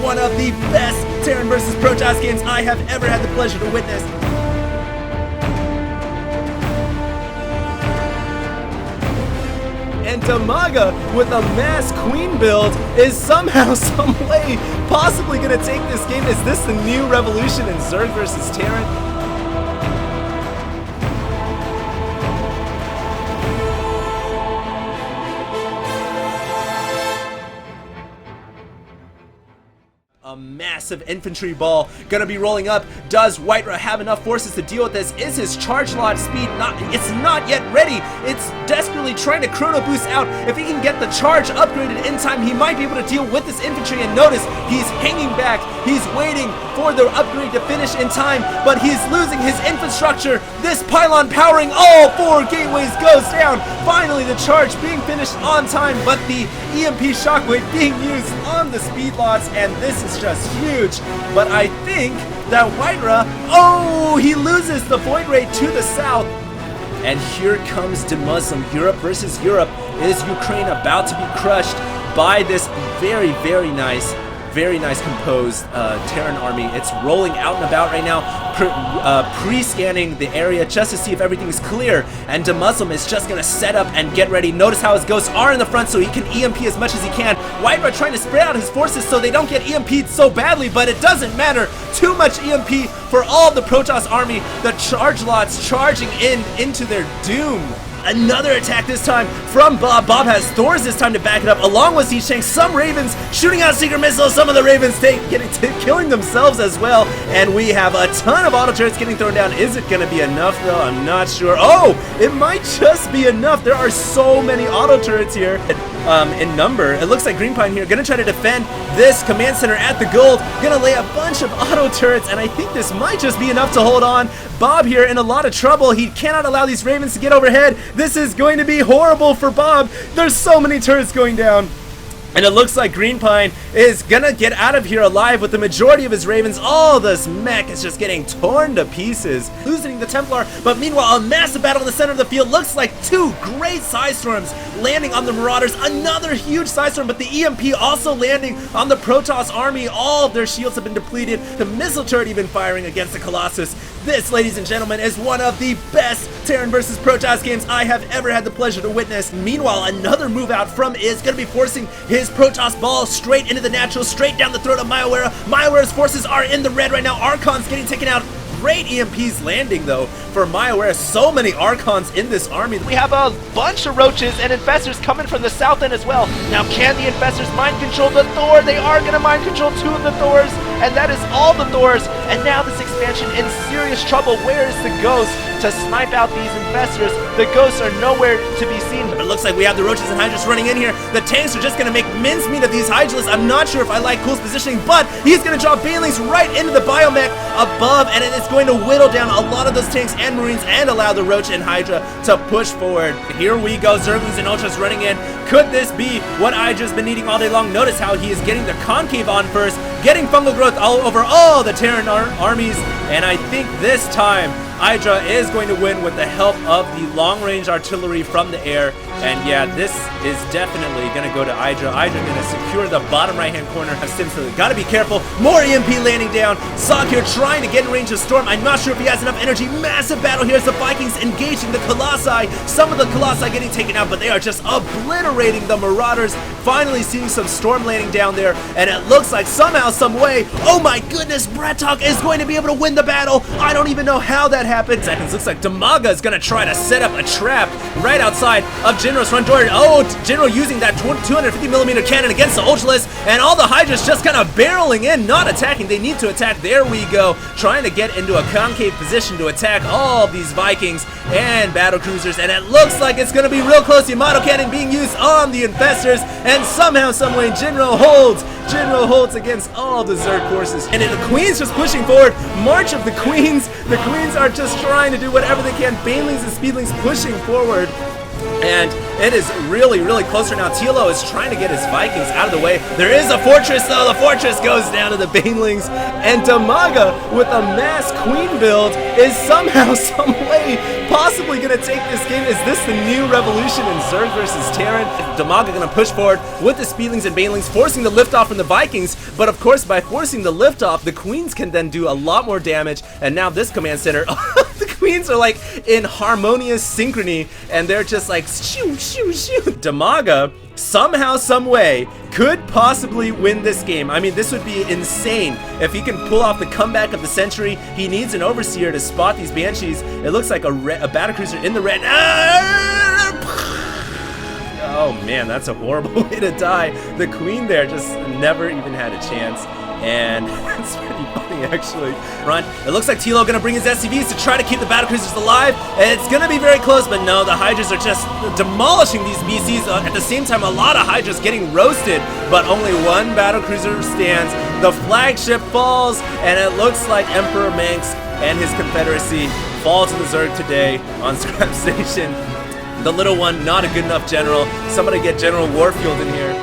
one of the best Terran versus Protoss games I have ever had the pleasure to witness. And Damaga, with a mass queen build, is somehow, someway, possibly going to take this game. Is this the new revolution in Zerg versus Terran? A massive infantry ball gonna be rolling up. Does Whitera have enough forces to deal with this? Is his charge lot speed it's not yet ready. It's desperately trying to chrono boost out. If he can get the charge upgraded in time, he might be able to deal with this infantry. And notice, he's hanging back. He's waiting for the upgrade to finish in time, but he's losing his infrastructure. This pylon powering all 4 gateways goes down. Finally, the charge being finished on time, but the EMP shockwave being used on the speed lots, and this is just huge. But I think that Whitera, he loses the Void Ray to the south. And here comes Muslim. Europe versus Europe. Is Ukraine about to be crushed by this very, very nice composed Terran army? It's rolling out and about right now, pre-scanning the area just to see if everything's clear. And Muslim is just gonna set up and get ready. Notice how his ghosts are in the front so he can EMP as much as he can. Whitera trying to spread out his forces so they don't get EMP'd so badly, but it doesn't matter. Too much EMP for all of the Protoss army. The charge lots charging into their doom. Another attack this time from Bob. Bob has Thors this time to back it up, along with Siege Tanks. Some Ravens shooting out secret missiles. Some of the Ravens killing themselves as well. And we have a ton of auto turrets getting thrown down. Is it going to be enough, though? I'm not sure. Oh, it might just be enough. There are so many auto turrets here in number. It looks like Green Pine here going to try to defend this command center at the gold. Going to lay a bunch of auto turrets, and I think this might just be enough to hold on. Bob here in a lot of trouble. He cannot allow these Ravens to get overhead. This is going to be horrible for Bob. There's so many turrets going down. And it looks like Green Pine is gonna get out of here alive with the majority of his Ravens. All this mech is just getting torn to pieces. Losing the Templar, but meanwhile a massive battle in the center of the field. Looks like 2 great Psystorms landing on the Marauders. Another huge Psystorm, but the EMP also landing on the Protoss army. All of their shields have been depleted. The missile turret even firing against the Colossus. This, ladies and gentlemen, is one of the best Terran versus Protoss games I have ever had the pleasure to witness. Meanwhile, another move out from is going to be forcing his Protoss ball straight into the natural, straight down the throat of Maiawera. Maiawera's forces are in the red right now. Archon's getting taken out. Great EMPs landing, though, for Maiawera. So many Archons in this army. We have a bunch of Roaches and Infestors coming from the south end as well. Now, can the Infestors mind control the Thor? They are going to mind control 2 of the Thors, and that is all the Thors. And now this expansion in serious trouble. Where is the Ghost to snipe out these Infestors? The Ghosts are nowhere to be seen. But it looks like we have the Roaches and Hydras running in here. The tanks are just going to make mincemeat of these Hydralisks. I'm not sure if I like Cool's positioning, but he's going to drop Banelings right into the Biomech above, and it is going to whittle down a lot of those tanks and Marines and allow the Roach and Hydra to push forward. Here we go, Zerglings and Ultras running in. Could this be what I just been needing all day long? Notice how he is getting the Concave on first, getting fungal growth all over all the Terran armies, and I think this time Hydra is going to win with the help of the long-range artillery from the air. And yeah, this is definitely going to go to Hydra. Hydra going to secure the bottom right-hand corner of Simsily. Got to be careful. More EMP landing down. Zog here trying to get in range of Storm. I'm not sure if he has enough energy. Massive battle here as the Vikings engaging the Colossi. Some of the Colossi getting taken out, but they are just obliterating the Marauders. Finally seeing some Storm landing down there, and it looks like somehow, some way, oh my goodness, Bretok is going to be able to win the battle. I don't even know how that happened. Seconds. Looks like Damaga is going to try to set up a trap right outside of General's front door. Oh, General using that 250mm cannon against the Ultralisk, and all the Hydras just kind of barreling in, not attacking. They need to attack. There we go. Trying to get into a concave position to attack all of these Vikings and battle cruisers, and it looks like it's going to be real close. The Yamato cannon being used on the Infestors, and somehow, someway, General holds against all the Zerg forces. And then the Queen's just pushing forward. March of the Queens. The Queens are just trying to do whatever they can. Banelings and Speedlings pushing forward. And it is really, really close right now. Tilo is trying to get his Vikings out of the way. There is a fortress, though. The fortress goes down to the Banelings. And Damaga, with a mass queen build, is somehow, some way, possibly going to take this game. Is this the new revolution in Zerg versus Terran? Damaga going to push forward with the Speedlings and Banelings, forcing the liftoff from the Vikings. But, of course, by forcing the liftoff, the Queens can then do a lot more damage. And now this command center... the Queens are like in harmonious synchrony, and they're just like shoo, shoo, shoo. Damaga, somehow, some way, could possibly win this game. I mean, this would be insane if he can pull off the comeback of the century. He needs an Overseer to spot these Banshees. It looks like a Battlecruiser in the red. Oh man, that's a horrible way to die. The Queen there just never even had a chance. And it's pretty funny, actually. Front. It looks like Tilo gonna bring his SCVs to try to keep the battlecruisers alive. It's gonna be very close, but no, the Hydras are just demolishing these BCs. At the same time, a lot of Hydras getting roasted, but only one battlecruiser stands. The flagship falls, and it looks like Emperor Manx and his Confederacy fall to the Zerg today on Scrap Station. The little one, not a good enough general. Somebody get General Warfield in here.